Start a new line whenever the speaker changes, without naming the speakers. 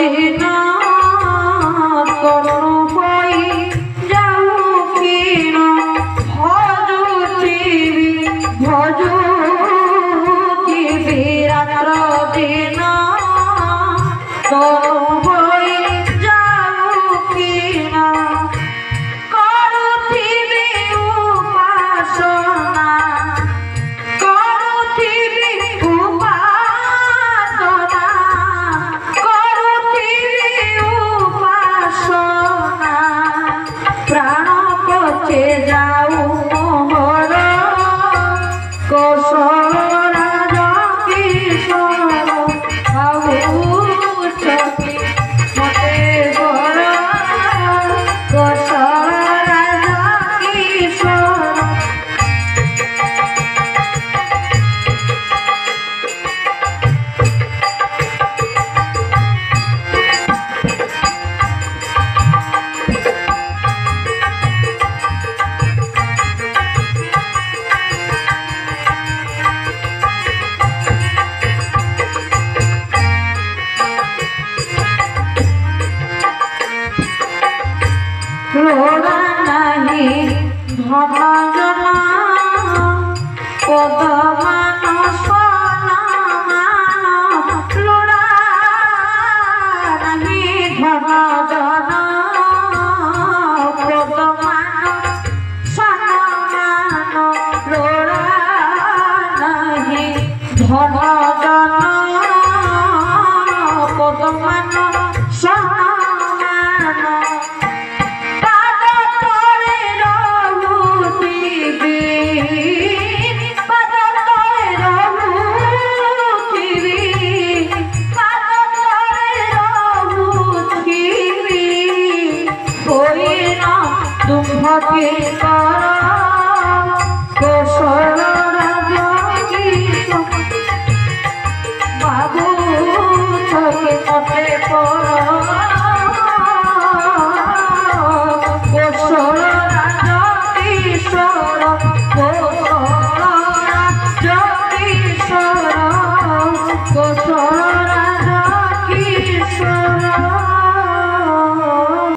দিন তনু হই যাও কিন ভজুথিবি রাত্র দিন তনু হই যাও কিন করুথিবি উপাসনা प्राण पचे जाऊ मोहर कौशल राजा किशोर भावुछति मते बर कौशल राजा किशोर लोड़ा नहीं धन जना पदमान सनमान लोड़ा नहीं धन जना पदमान सनमान लोड़ा नहीं धन जना पदमान सनमान तुम्हारे कौशल राजा बाबू छके मते कौशल राजा किशोर कौशल राजा किशोर कौशल राजा किशोर।